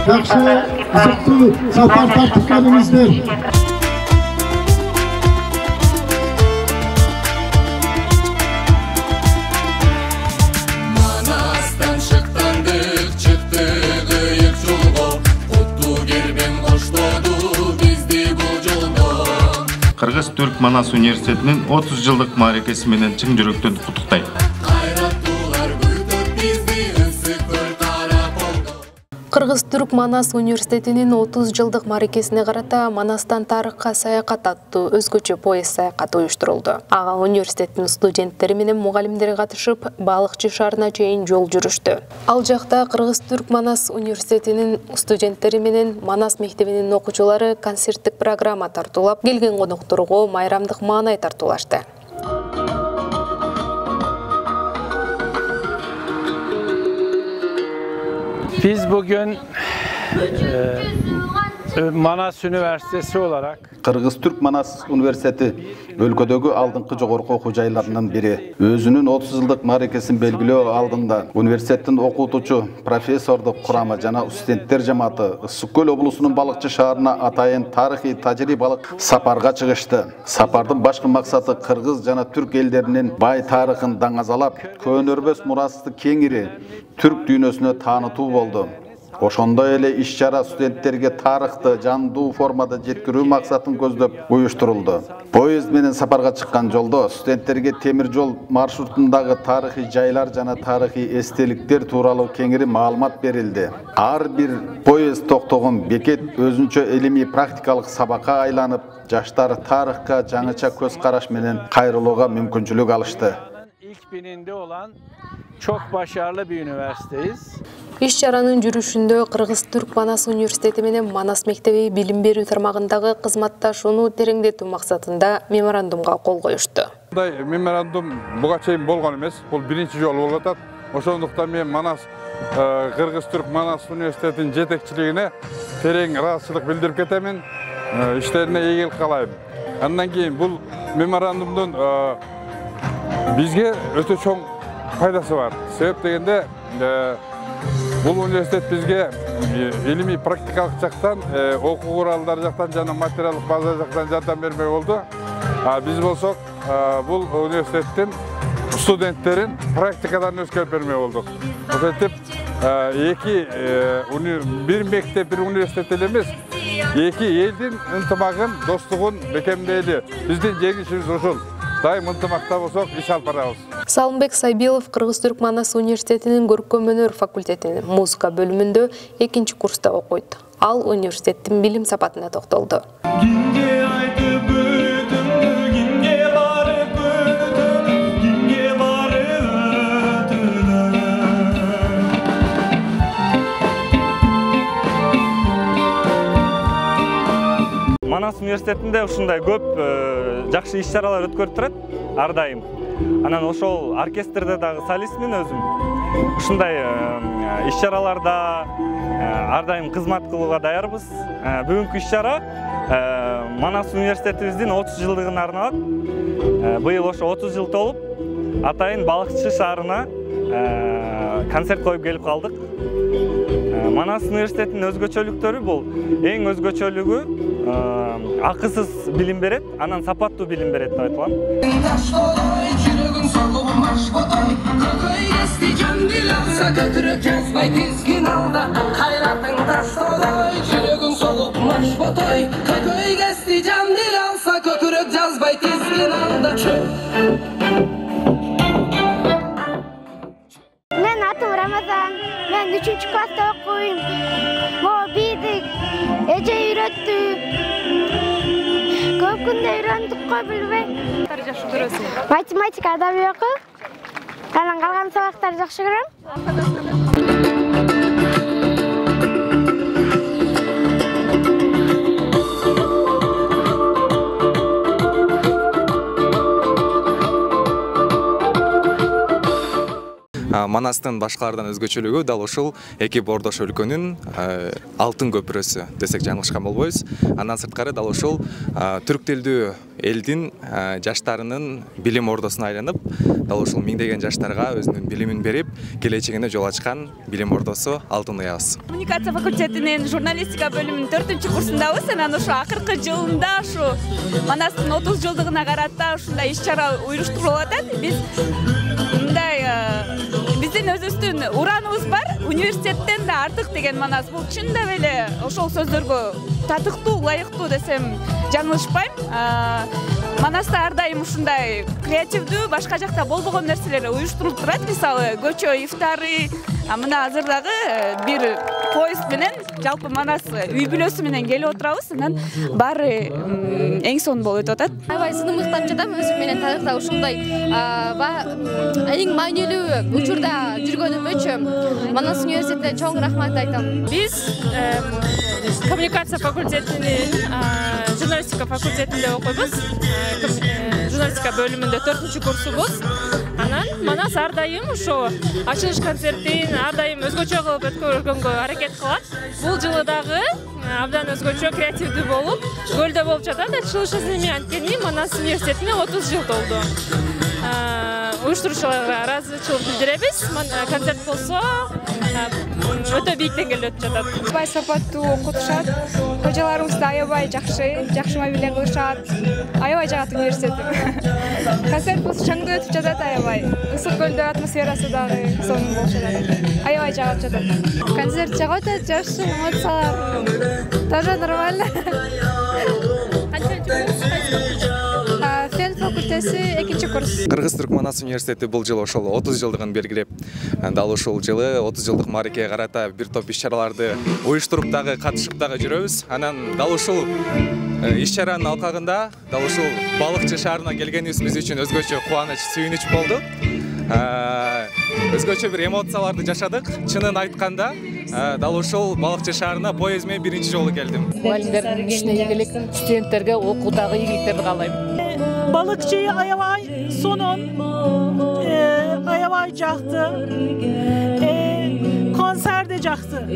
Жақсы, қызықты сапар тартып келіңіздер. Manas'tan şıktandık, çıktı kıyık yolgo. Kutlu gerben koştodu bizdi bu yolgo. Kırgız-Türk Manas Üniversiteti'nin 30 yıllık marekesi menen çın жүрөктөн куттуктайт. Кыргыз-Түрк Манас университетинин 30 жылдык марекесине карата Манастан тарыхка саякат аттуу өзгөчө поезд саякаты уюштурулду. Ага университеттин студенттери менен мугалимдери катышып, Балыкчы шаарына чейин жол жүрүштү. Ал жакта Кыргыз-Түрк Манас университетинин студенттери менен Манас мектебинин окуучулары концерттик программа тартуулап, келген конокторго майрамдык маанай тартуулашты. Biz bugün Manas Üniversitesi olarak Kırgız-Türk Manas Üniversiteti өлкөдөгү алдыңкы жогорку окуу жайларынын бири. Өзүнүн 30 жылдык маrekесин белгилөө алдында университеттин окутуучу, профессордук курамы жана студенттер жамааты Ысык-Көл облусунун Балыкчы шаарына атайын тарыхый тажрыйбалык сапарга чыгышты. Сапардын башкы максаты кыргыз жана түрк элдеринин бай тарыхын даңазалап, көөнөрбөс мурасты кеңири түрк дүйнөсүнө таанытуу болду. Ошондой эле иш-чара студенттерге тарыхты жандуу формада жеткирүү максатын көздөп уюштурулду. Поезд менен сапарга чыккан жолдо студенттерге темир жол маршрутундагы тарыхый жайлар жана тарыхый эстеликтер тууралуу кеңири маалымат берилди. Ар бир поезд токтогон бекет өзүнчө илимий практикалык сабакка айланып, жаштар тарыхка жаңыча көз караш менен кайрылууга мүмкүнчүлүк алышты. ilk bininde olan çok başarılı bir üniversiteyiz. Иш-чаранын жүрүшүндө Кыргыз-Түрк Манас университети менен Манас мектеби билим берүү тармагындагы кызматташууну тереңдетүү максатында меморандумга кол коюшту. Мындай меморандум буга чейин болгон эмес, бул биринчи жолу болуп атат. Ошондуктан мен Манас Кыргыз-Түрк Манас университетинин жетекчилигине терең ыраазычылык билдирип кетемин. Иштерине ийгилик каалайм. Андан кийин бул меморандумдун бизге өтө чоң пайдасы бар. Себеп дегенде бұл университет бізге илимий практикалық жақтан, оқу құралдары жақтан жана материалдық база жақтан жардам бермей болды. Біз болсақ, бұл университеттен студенттерін практикадан өткөрүп бермей болдық. Ошентип, бир мектеп, бир университет емес, эки элдин ынтымагын, достугун бекемдейли. Биздин жеңишибиз ушул. Дайым ынтымакта болсок, иш алып барабыз. Салымбек Сайбилов Кыргыз-Түрк Манас университетинин көркөм өнөр факультетинин музыка бөлүмүндө 2-чи курста окуйт. Ал университеттин билим сапатына токтолду. Манас университетинде ушундай көп жакшы иш-чаралар өткөрүп турат ар дайым. Анан ошол оркестрде дагы солистмин өзүм. Ушундай иш-чараларда ар дайым кызмат кылууга даярбыз. Бүгүнкү иш-чара Манас университетибиздин 30 жылдыгына арналат. Быйыл ошо 30 жыл толуп, атайын Балыкчы шаарына концерт коюп келип калдык. Манас университетинин өзгөчөлүктөрү бул эң өзгөчөлүгү акысыз билим берет, анан сапаттуу билим берет деп айтылам. Мен атым Рамазан, мен 3-чү класста окуйм. Могу бийдик, эже үйрөттү. Көп күндө үйрөндүк кой билбей. Жакшы көрөсүң? Математика, адабий окуу. Анан калган сабактарды жакшы көрөм. Манастын башкалардан өзгөчөлүгү дал ушул эки бордош өлкөнүн алтын көпүрөсү десек жаңылышкан болбойбуз. Андан сырткары дал ушул түрк тилдүү элдин жаштарынын билим ордосуна айланып, дал ушул миңдеген жаштарга өзүнүн билимин берип, келечегине жол ачкан билим ордосу Алтын Уябыз. Коммуникация факультетинин журналистика бөлүмүнүн 4-курсундабыз. Анан ушу акыркы жылында ушу Манастын 30 жылдыгына карата ушундай иш-чара уюштурулуп атат. Биз мындай биздин өзүбүздүн ураныбыз бар. Университеттен да артык деген Манас. Бул чындап эле ошол сөздөргө татыктуу, ылайыктуу десем жаңылышпайм. Манаста ар дайым ушундай креативдүү, башка жакта болбогон нерселер уюштурулуп турат. Мисалы, көчө ифтары, мына азыр дагы бир поезд менен жалпы Манас үй бүлөсү менен келип отурабыз. Анан баары эң сонун болуп өтүп атат. Аябай сынымдыктап жатам өзүм менен тарыхта ушундай эң маанилүү учурда жүргөнүм үчүн Манас университетине чоң рахмат айтам. Биз коммуникация факультетинин журналистика факультетинде окуйбуз. Журналистика бөлүмүндө 4-курсубуз. Анан Манас ар дайым ошо ачылыш концертин ар дайым өзгөчө кылып өткөргөнгө аракет кылат. Бул жылы дагы абдан өзгөчө креативдүү болуп, көлдө болуп жатат. Ачылыш эми анткени Манас университетине 30 жыл толду. Уюштуруучуларга ыраазычылык билдиребиз. Концерт болсо өтө бийик деңгээлде өтүп жатат. Аябай сапаттуу окутушат. Кожаларыбыз да аябай жакшы мамиле кылышат. Аябай жагат университетим. Концерт болсо чаңдуу өтүп жатат аябай. Ысык көлдө атмосферасы дагы сонун болуп жатат. Аябай жагат жатат. Концерт жагат атат, жакшы эмоциялар. Тоже нормально. Фен факультети 2-курс. Кыргыз-Түрк Манас университети бул жылы ошол 30 жылдыгын белгилеп, дал ушул жылы 30 жылдык мааракеге карата бир топ иш-чараларды уюштуруп дагы катышып дагы жүрөбүз. Анан дал ушул иш-чаранын алкагында дал ушул балыкчы шаарына келгенибиз биз үчүн өзгөчө кубаныч, сүйүнүч болду. Өзгөчө бир эмоцияларды жашадык. Чынын айтканда, дал ушул балыкчы шаарына поезд менен биринчи жолу келдим. Мугалимдердин ишине ийгилик, студенттерге окуудагы ийгиликтерди каалайм. Balıkçıyı ayavay sonun ayavay caktı, konser de caktı.